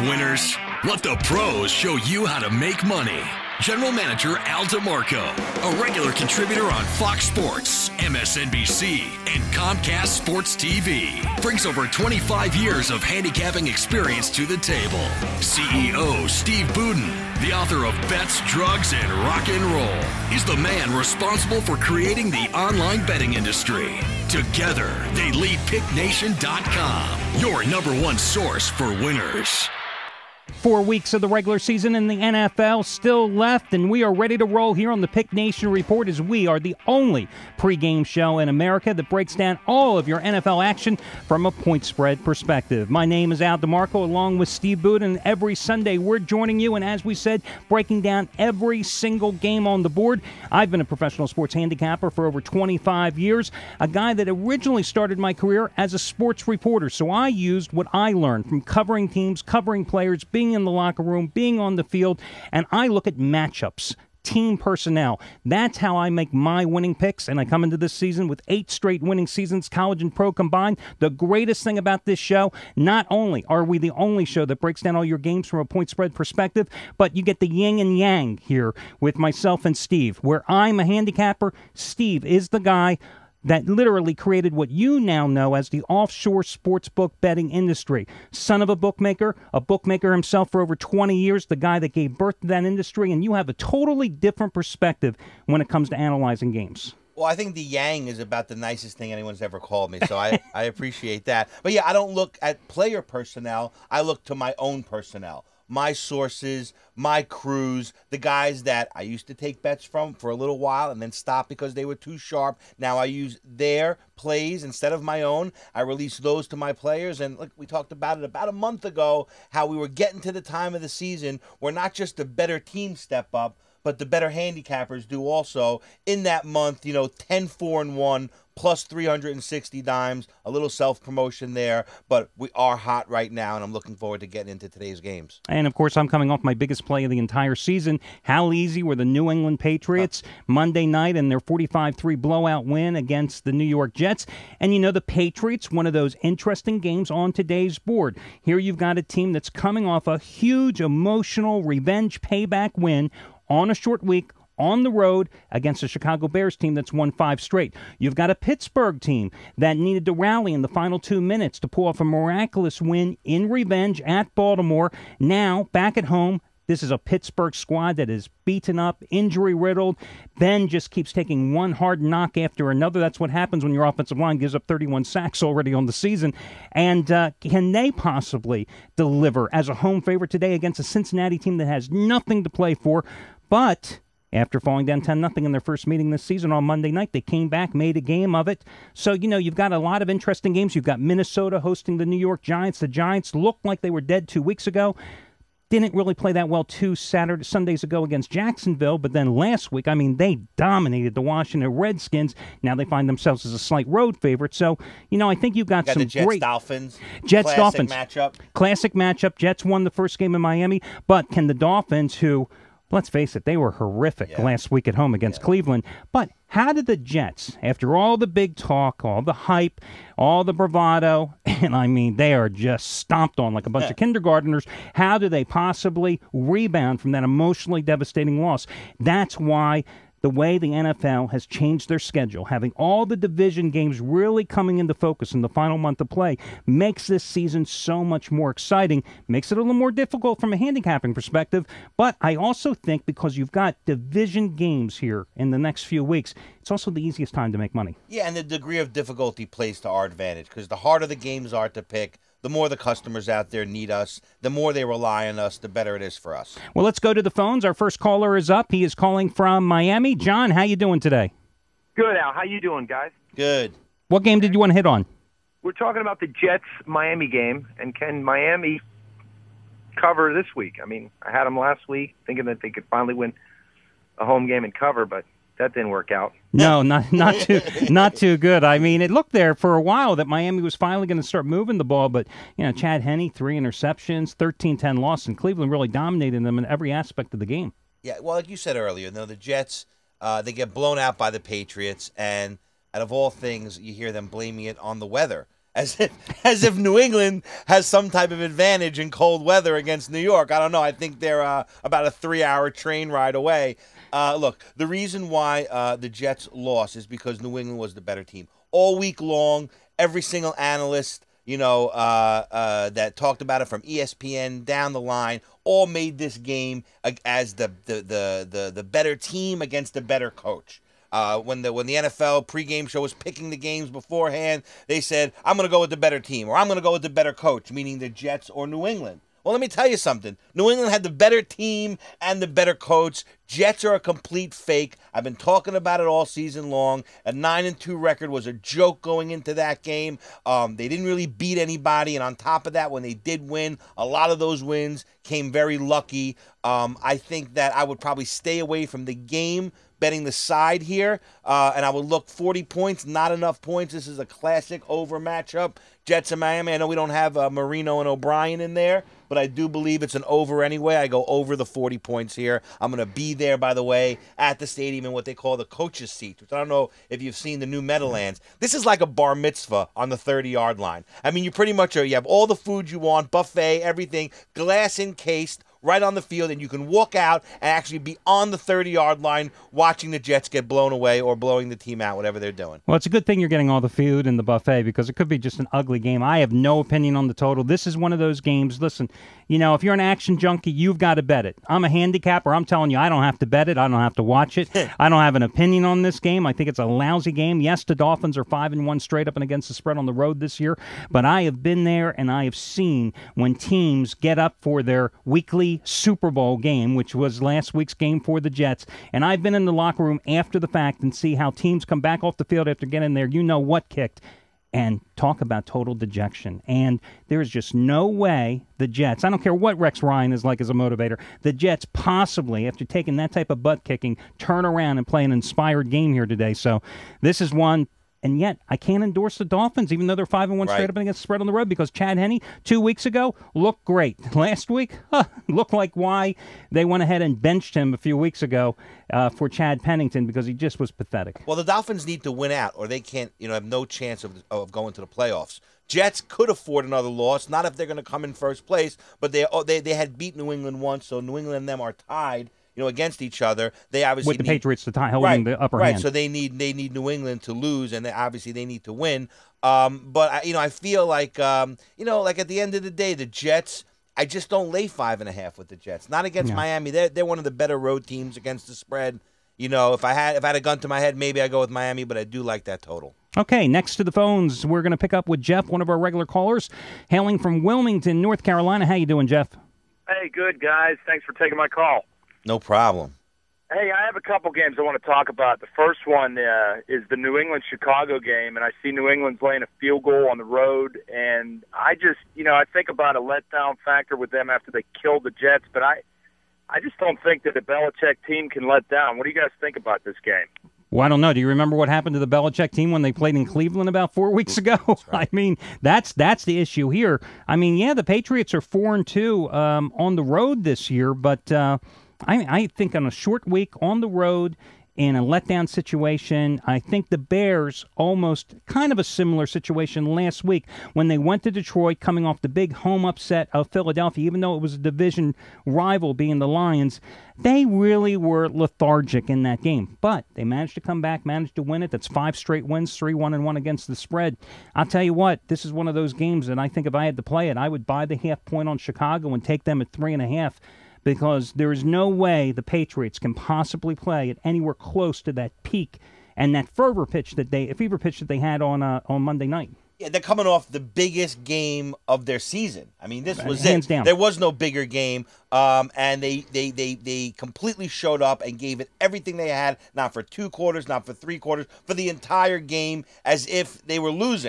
winners. Let the pros show you how to make money. General Manager Al DeMarco, a regular contributor on Fox Sports, MSNBC, and Comcast Sports TV, brings over 25 years of handicapping experience to the table. CEO Steve Budin, the author of Bets, Drugs, and Rock and Roll, is the man responsible for creating the online betting industry. Together, they lead PickNation.com, your #1 source for winners. 4 weeks of the regular season in the NFL still left, and we are ready to roll here on the Pick Nation Report, as we are the only pregame show in America that breaks down all of your NFL action from a point spread perspective. My name is Al DeMarco, along with Steve Budin. Every Sunday we're joining you, and as we said, breaking down every single game on the board. I've been a professional sports handicapper for over 25 years, a guy that originally started my career as a sports reporter, so I used what I learned from covering teams, covering players, being in the locker room, being on the field, and I look at matchups, team personnel. That's how I make my winning picks, and I come into this season with 8 straight winning seasons, college and pro combined. The greatest thing about this show, not only are we the only show that breaks down all your games from a point spread perspective, but you get the yin and yang here with myself and Steve. Where I'm a handicapper, Steve is the guy that literally created what you now know as the offshore sportsbook betting industry. Son of a bookmaker himself for over 20 years, the guy that gave birth to that industry, and you have a totally different perspective when it comes to analyzing games. Well, I think the yang is about the nicest thing anyone's ever called me, so I appreciate that. But yeah, I don't look at player personnel. I look to my own personnel, my sources, my crews, the guys that I used to take bets from for a little while and then stop because they were too sharp. Now I use their plays instead of my own. I release those to my players. And look, we talked about it about a month ago, how we were getting to the time of the season where not just the better teams step up, but the better handicappers do also. In that month, 10-4-1, plus 360 dimes, a little self-promotion there, but we are hot right now, and I'm looking forward to getting into today's games. And, of course, I'm coming off my biggest play of the entire season. How easy were the New England Patriots Monday night in their 45-3 blowout win against the New York Jets? And, the Patriots, one of those interesting games on today's board. Here you've got a team that's coming off a huge emotional revenge payback win on a short week, on the road against a Chicago Bears team that's won 5 straight. You've got a Pittsburgh team that needed to rally in the final 2 minutes to pull off a miraculous win in revenge at Baltimore. Now, back at home, this is a Pittsburgh squad that is beaten up, injury-riddled. Ben just keeps taking one hard knock after another. That's what happens when your offensive line gives up 31 sacks already on the season. And can they possibly deliver as a home favorite today against a Cincinnati team that has nothing to play for? But after falling down 10-0 in their first meeting this season on Monday night, they came back, made a game of it. So, you've got a lot of interesting games. You've got Minnesota hosting the New York Giants. The Giants looked like they were dead 2 weeks ago. Didn't really play that well 2 Sundays ago against Jacksonville, but then last week, they dominated the Washington Redskins. Now they find themselves as a slight road favorite. So, I think you've got some the Jets, great Dolphins. Jets-Dolphins matchup. Classic matchup. Jets won the first game in Miami, but can the Dolphins, who, let's face it, they were horrific last week at home against Cleveland. But how did the Jets, after all the big talk, all the hype, all the bravado, and they are just stomped on like a bunch of kindergartners, how do they possibly rebound from that emotionally devastating loss? That's why the way the NFL has changed their schedule, having all the division games really coming into focus in the final month of play, makes this season so much more exciting, makes it a little more difficult from a handicapping perspective. But I also think because you've got division games here in the next few weeks, it's also the easiest time to make money. Yeah, and the degree of difficulty plays to our advantage because the harder the games are to pick, the more the customers out there need us, the more they rely on us, the better it is for us. Well, let's go to the phones. Our first caller is up. He is calling from Miami. John, how you doing today? Good, Al. How you doing, guys? Good. What game did you want to hit on? We're talking about the Jets-Miami game, and can Miami cover this week? I had them last week thinking that they could finally win a home game and cover, but that didn't work out. No, not too good. It looked there for a while that Miami was finally going to start moving the ball, but Chad Henne, 3 interceptions, 13-10 loss, and Cleveland really dominated them in every aspect of the game. Yeah, well, like you said earlier, the Jets, they get blown out by the Patriots, and out of all things, you hear them blaming it on the weather. as if New England has some type of advantage in cold weather against New York. I don't know. I think they're about a 3-hour train ride away. Look, the reason why the Jets lost is because New England was the better team. All week long, every single analyst, that talked about it from ESPN down the line, all made this game as the better team against the better coach. When the NFL pregame show was picking the games beforehand, they said, I'm going to go with the better team, or I'm going to go with the better coach, meaning the Jets or New England. Well, let me tell you something. New England had the better team and the better coach. Jets are a complete fake. I've been talking about it all season long. A 9-2 record was a joke going into that game. They didn't really beat anybody, and on top of that, when they did win, a lot of those wins came very lucky. I think that I would probably stay away from the game betting the side here, and I would look 40 points, not enough points. This is a classic over matchup. Jets and Miami. I know we don't have Marino and O'Brien in there, but I do believe it's an over anyway. I go over the 40 points here. I'm going to be there, by the way, at the stadium in what they call the coach's seat, which I don't know if you've seen the new Meadowlands. This is like a bar mitzvah on the 30-yard line. I mean, you pretty much are. You have all the food you want, buffet, everything, glass encased, right on the field, and you can walk out and actually be on the 30-yard line watching the Jets get blown away or blowing the team out, whatever they're doing. Well, it's a good thing you're getting all the food and the buffet, because it could be just an ugly game. I have no opinion on the total. This is one of those games. Listen, if you're an action junkie, you've got to bet it. I'm a handicapper. I'm telling you, I don't have to bet it. I don't have to watch it. I don't have an opinion on this game. I think it's a lousy game. Yes, the Dolphins are 5-1 straight up and against the spread on the road this year, but I have been there and I have seen when teams get up for their weekly Super Bowl game, which was last week's game for the Jets, and I've been in the locker room after the fact and see how teams come back off the field after getting there, what kicked, and talk about total dejection. And there's just no way the Jets, I don't care what Rex Ryan is like as a motivator, the Jets possibly, after taking that type of butt kicking, turn around and play an inspired game here today. So this is one. And yet, I can't endorse the Dolphins, even though they're 5-1 straight up against the spread on the road, because Chad Henne, 2 weeks ago, looked great. Last week, looked like why they went ahead and benched him a few weeks ago for Chad Pennington, because he just was pathetic. Well, the Dolphins need to win out, or they can't, have no chance of going to the playoffs. Jets could afford another loss, not if they're going to come in first place, but they had beat New England once, so New England and them are tied, against each other. They obviously with the Patriots to tie, holding the upper hand. Right, so they need New England to lose, and obviously they need to win. But I feel like like at the end of the day, the Jets, I just don't lay 5.5 with the Jets. Not against Miami. They're one of the better road teams against the spread. If I had a gun to my head, maybe I go with Miami, but I do like that total. Okay, next to the phones, we're going to pick up with Jeff, one of our regular callers, hailing from Wilmington, North Carolina. How you doing, Jeff? Hey, good, guys. Thanks for taking my call. No problem. Hey, I have a couple games I want to talk about. The first one is the New England-Chicago game, and I see New England's laying a field goal on the road, and I just, I think about a letdown factor with them after they killed the Jets, but I just don't think that the Belichick team can let down. What do you guys think about this game? Well, I don't know. Do you remember what happened to the Belichick team when they played in Cleveland about 4 weeks ago? Right. I mean, that's the issue here. I mean, yeah, the Patriots are 4-2 on the road this year, but I think on a short week on the road in a letdown situation, I think the Bears almost kind of a similar situation last week when they went to Detroit coming off the big home upset of Philadelphia, even though it was a division rival being the Lions. They really were lethargic in that game, but they managed to come back, managed to win it. That's 5 straight wins, 3-1-1 against the spread. I'll tell you what, this is one of those games that I think if I had to play it, I would buy the half point on Chicago and take them at 3.5. Because there is no way the Patriots can possibly play at anywhere close to that peak and that fever pitch that they had on Monday night. Yeah, they're coming off the biggest game of their season. I mean, this was hands it. Down. There was no bigger game, and they completely showed up and gave it everything they had. Not for 2 quarters, not for 3 quarters, for the entire game, as if they were losing.